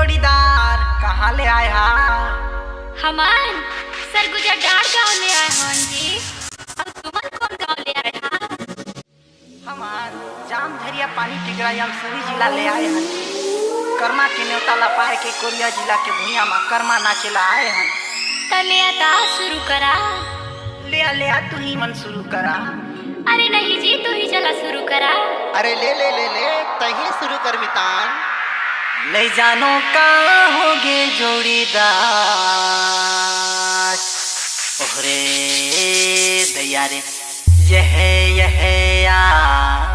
जोड़ीदार कहाँ ले आए हा? हमान सरगुजा डाँड़ गाँव ले आए हन जी। अब तुमन कौन गाँव ले आए हा? हमार जाम झरिया पानी टिगरा सभी जिला ले आए हन। कर्मा के न्योता लपाए के कोरिया जिला के भुइया में कर्मा नाचेला आए हन। तले ता शुरू करा। ले आ तू ही मन शुरू करा। अरे नहीं जी, तू ही चला शुरू करा। अरे ले तही शुरू कर मितान। ले जानो कहाँ होगे जोड़ीदार, ओहरे दैया रे यह यार।